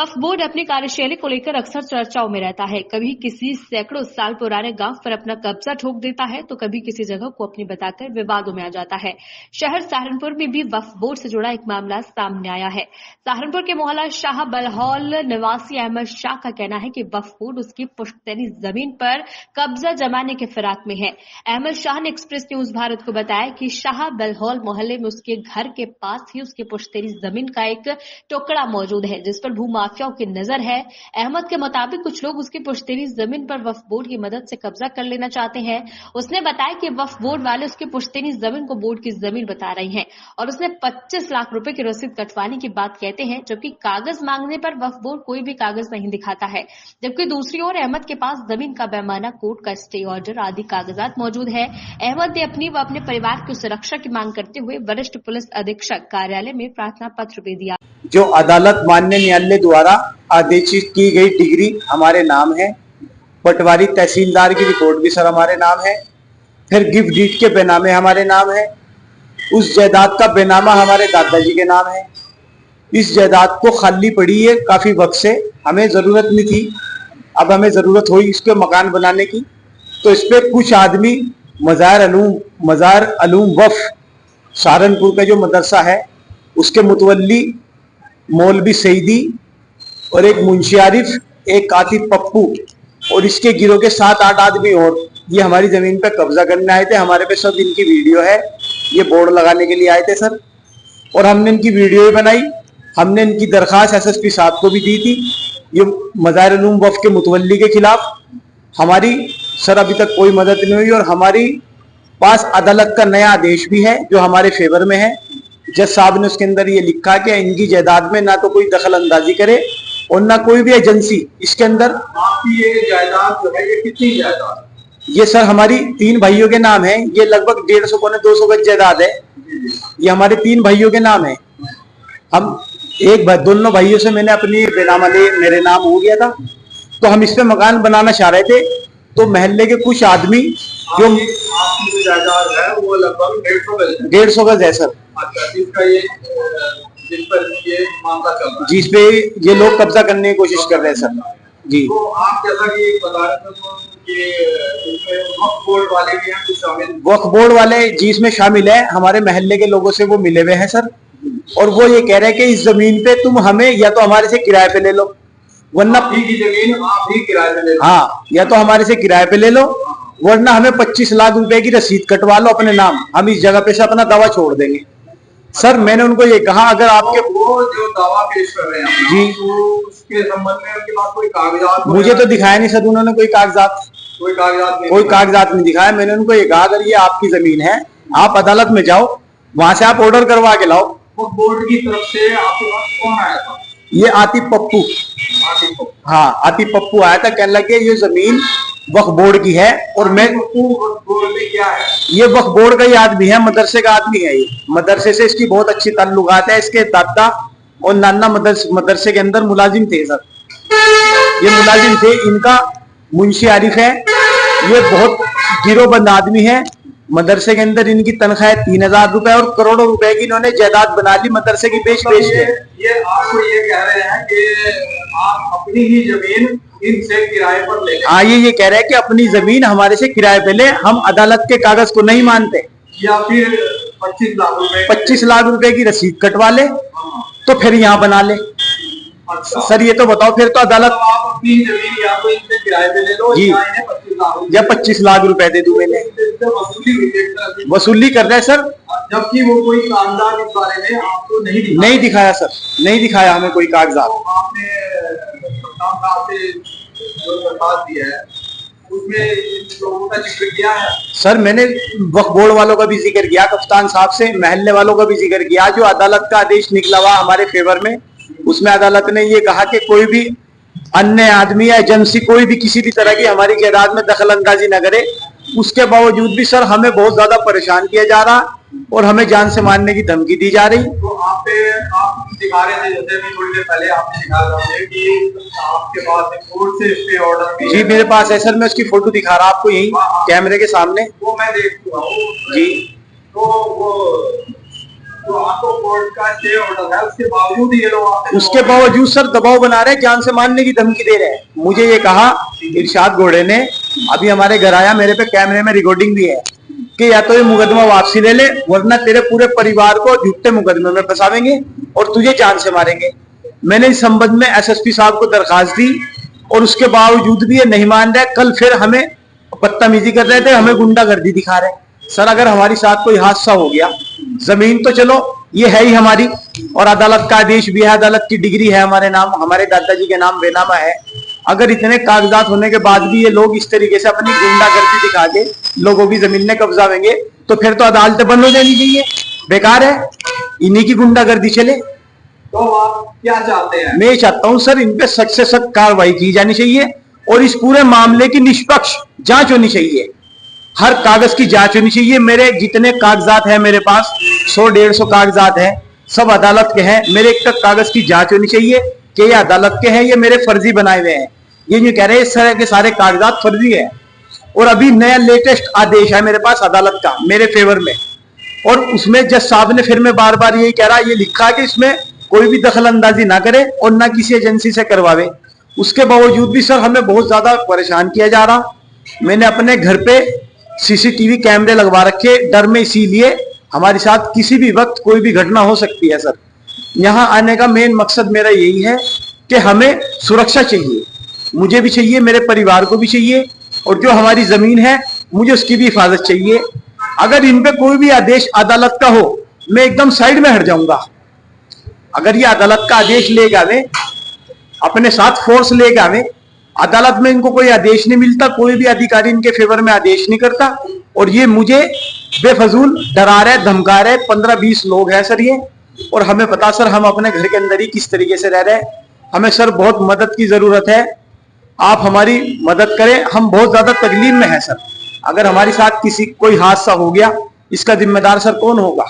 वक्फ board अपनी कार्यशैली को लेकर अक्सर चर्चाओं में रहता है। कभी किसी सैकड़ों साल पुराने गांव पर अपना कब्जा ठोक देता है तो कभी किसी जगह को अपनी बताकर विवादों में आ जाता है। शहर सहारनपुर में भी वक्फ बोर्ड से जुड़ा एक मामला सामने आया है। सहारनपुर के मोहल्ला शाह बलहौल निवासी अहमद शाह का कहना है कि वक्फ बोर्ड उसकी पुश्तैनी जमीन पर कब्जा जमाने के फिराक में है। अहमद शाह ने एक्सप्रेस न्यूज भारत को बताया कि शाह बलहौल मोहल्ले में उसके घर के पास ही उसकी पुश्तैनी जमीन का एक टुकड़ा मौजूद है जिस पर माफियाओं की नजर है। अहमद के मुताबिक कुछ लोग उसकी पुश्तैनी जमीन पर वक्फ बोर्ड की मदद से कब्जा कर लेना चाहते हैं। उसने बताया कि वक्फ बोर्ड वाले उसकी पुश्तैनी जमीन को बोर्ड की जमीन बता रही हैं और उसने 25 लाख रुपए की रसीद कटवाने की बात कहते हैं, जबकि कागज मांगने पर वक्फ बोर्ड कोई भी कागज नहीं दिखाता है। जबकि दूसरी ओर अहमद के पास जमीन का पैमाना, कोर्ट का स्टे ऑर्डर आदि कागजात मौजूद है। अहमद ने अपनी व अपने परिवार की सुरक्षा की मांग करते हुए वरिष्ठ पुलिस अधीक्षक कार्यालय में प्रार्थना पत्र भी दिया। जो अदालत मान्य न्यायालय द्वारा आदेशित की गई डिग्री हमारे नाम है, पटवारी तहसीलदार की रिपोर्ट भी सर हमारे नाम है, फिर गिफ्ट डीड के बेनामे हमारे नाम है, उस जायदाद का बेनामा हमारे दादाजी के नाम है। इस जायदाद को खाली पड़ी है काफी वक्त से, हमें जरूरत नहीं थी, अब हमें जरूरत हुई इसके मकान बनाने की। तो इस पे कुछ आदमी मजार अलूम वफ सहारनपुर का जो मदरसा है उसके मुतवल्ली मौलवी सईदी और एक मुंशी आरिफ, एक कातिब पप्पू और इसके गिरोह के 7-8 आदमी और ये हमारी जमीन पे कब्जा करने आए थे। हमारे पे सब इनकी वीडियो है, ये बोर्ड लगाने के लिए आए थे सर, और हमने इनकी वीडियो भी बनाई। हमने इनकी दरखास्त एसएसपी साहब को भी दी थी। ये मजार अलूम वफ के मुतवल्ली के खिलाफ हमारी सर अभी तक कोई मदद नहीं हुई और हमारी पास अदालत का नया आदेश भी है जो हमारे फेवर में है। जज साहब ने उसके अंदर ये लिखा कि इनकी जायदाद में ना तो कोई दखल अंदाजी करे और ना कोई भी एजेंसी इसके अंदर। आपकी ये जायदाद जो है ये कितनी जायदाद? ये सर हमारी 3 भाइयों के नाम है। ये लगभग 150 पौने 200 गज जायदाद है। ये हमारे 3 भाइयों के नाम है। हम दोनों भाइयों से मैंने अपनी बेनामा मेरे नाम हो गया था, तो हम इस पे मकान बनाना चाह रहे थे। तो महल्ले के कुछ आदमी जो आपकी जायदाद है वो लगभग 150 गज है सर। अच्छा, जिस पर ये मामला चल रहा है, जिस पे ये लोग कब्जा करने की कोशिश कर रहे हैं सर जी। तो आप जैसा कि बता रहे थे इसमें वक्फ बोर्ड वाले भी हैं शामिल? वक्फ बोर्ड वाले जी इसमें शामिल है। हमारे महल्ले के लोगों से वो मिले हुए हैं सर, और वो ये कह रहे हैं कि इस जमीन पे तुम हमें या तो हमारे से किराए पे ले लो, वरना की जमीन आप ही किराए पे ले लो। हाँ, या तो हमारे से किराए पे ले लो, वरना हमें 25 लाख रुपए की रसीद कटवा लो अपने नाम, हम इस जगह पे से अपना दावा छोड़ देंगे। सर मैंने उनको ये कहा, अगर आपके वो जो दावा पेश कर रहे हैं जी, तो उसके संबंध में उनके पास कोई कागजात? मुझे तो दिखाया नहीं सर उन्होंने कोई कागजात नहीं दिखाया। मैंने उनको ये कहा, अगर ये आपकी जमीन है आप अदालत में जाओ, वहां से आप ऑर्डर करवा के लाओ। बोर्ड की तरफ से आपके पास कौन आया था? ये आतिफ पप्पू, हाँ आतिफ पप्पू आया था, कहने लगे ये जमीन वक्फ बोर्ड की है। और मैं बोर्ड में क्या है? ये वक्फ बोर्ड का ही आदमी है, मदरसे का आदमी है। ये मदरसे से इसकी बहुत अच्छी ताल्लुकात है। इसके दादा और नाना मदरसे के अंदर मुलाजिम थे सर, ये मुलाजिम थे। इनका मुंशी आरिफ है, ये बहुत गिरोहबंद आदमी है। मदरसे के अंदर इनकी तनख्वाह 3000 रुपए और करोड़ों रुपए की इन्होंने जायदाद बना ली मदरसे की पेश के। ये आपको ये कह रहे हैं कि आप अपनी ही जमीन इनसे किराए पर ले? हाँ, ये कह रहे हैं कि अपनी जमीन हमारे से किराए पे ले, हम अदालत के कागज को नहीं मानते। या फिर 25 लाख रुपए की रसीद कटवा ले तो फिर यहाँ बना ले। अच्छा। सर ये तो बताओ, फिर तो अदालत तो आप अपनी जमीन या तो इनसे किराए पे ले लो जी, या 25 लाख रुपए दे दूं मैंने, वसूली कर रहे हैं सर। जबकि वो कोई कागजात इस बारे में आपको नहीं दिखाया सर, नहीं दिखाया हमें कोई कागजात। तो आपने से जो दरखास्त दिया है उसमें लोगों का जिक्र किया है? सर मैंने वक्फ बोर्ड वालों का भी जिक्र किया, कप्तान साहब से, महल्ले वालों का भी जिक्र किया। जो अदालत का आदेश निकला हुआ हमारे फेवर में, उसमें अदालत ने ये कहा कि कोई भी अन्य आदमी या एजेंसी कोई भी किसी भी तरह की हमारी जायदाद में दखल अंदाजी न करे। उसके बावजूद भी सर हमें बहुत ज्यादा परेशान किया जा रहा और हमें जान से मारने की धमकी दी जा रही। तो आप दिखा रहे थे, जैसे भी थोड़ी देर पहले आपने दिखाया कि आपके पास एक कोर्ट से स्टे ऑर्डर भी जी मेरे पास है सर, मैं उसकी फोटो दिखा रहा आपको यही कैमरे के सामने। वो मैं देख चुका हूँ जी। तो वो तो आपको कोर्ट का स्टे ऑर्डर है, उसके बावजूद ये लोग उसके बावजूद सर दबाव बना रहे हैं, जान से मारने की धमकी दे रहे हैं। मुझे ये कहा इरशाद घोड़े ने, अभी हमारे घर आया, मेरे पे कैमरे में रिकॉर्डिंग भी है कि या तो ये मुकदमा वापसी ले ले वरना तेरे पूरे परिवार को झूठे मुकदमे में फंसावेंगे और तुझे जान से मारेंगे। मैंने इस संबंध में एसएसपी साहब को दरखास्त दी और उसके बावजूद भी ये नहीं मान रहे। कल फिर हमें बदतमीजी कर रहे थे, हमें गुंडागर्दी दिखा रहे। सर अगर हमारी साथ कोई हादसा हो गया, जमीन तो चलो ये है ही हमारी और अदालत का आदेश भी है, अदालत की डिग्री है हमारे नाम, हमारे दादाजी के नाम बेनामा है। अगर इतने कागजात होने के बाद भी ये लोग इस तरीके से अपनी गुंडागर्दी दिखा के लोगों की जमीन में कब्जावेंगे तो फिर तो अदालतें बंद हो जानी चाहिए। बेकार है, इन्हीं की गुंडागर्दी चले। तो आप क्या चाहते हैं? मैं चाहता हूं सर इन पे सख्त से सख्त कार्रवाई की जानी चाहिए और इस पूरे मामले की निष्पक्ष जांच होनी चाहिए। हर कागज की जांच होनी चाहिए। मेरे जितने कागजात हैं मेरे पास 100-150 कागजात हैं, सब अदालत के हैं। मेरे एक तक कागज की जांच होनी चाहिए कि ये अदालत के हैं, ये मेरे फर्जी बनाए हुए हैं। ये जो कह रहे हैं इस तरह के सारे कागजात फर्जी है। और अभी नया लेटेस्ट आदेश है मेरे पास अदालत का मेरे फेवर में, और उसमें जज साहब ने फिर मैं बार बार यही कह रहा, ये लिखा है कि इसमें कोई भी दखल अंदाजी ना करे और ना किसी एजेंसी से करवावे। उसके बावजूद भी सर हमें बहुत ज्यादा परेशान किया जा रहा। मैंने अपने घर पे सीसीटीवी कैमरे लगवा रखे डर में, इसीलिए हमारे साथ किसी भी वक्त कोई भी घटना हो सकती है। सर यहाँ आने का मेन मकसद मेरा यही है कि हमें सुरक्षा चाहिए, मुझे भी चाहिए, मेरे परिवार को भी चाहिए, और जो हमारी जमीन है मुझे उसकी भी हिफाजत चाहिए। अगर इन पे कोई भी आदेश अदालत का हो मैं एकदम साइड में हट जाऊंगा। अगर ये अदालत का आदेश लेके आवे, अपने साथ फोर्स लेके आवे, अदालत में इनको कोई आदेश नहीं मिलता, कोई भी अधिकारी इनके फेवर में आदेश नहीं करता, और ये मुझे बेफजूल डरा रहे, धमका रहे। 15-20 लोग हैं सर ये, और हमें पता सर हम अपने घर के अंदर ही किस तरीके से रह रहे हैं। हमें सर बहुत मदद की जरूरत है, आप हमारी मदद करें, हम बहुत ज्यादा तकलीफ में हैं सर। अगर हमारे साथ किसी कोई हादसा हो गया इसका जिम्मेदार सर कौन होगा?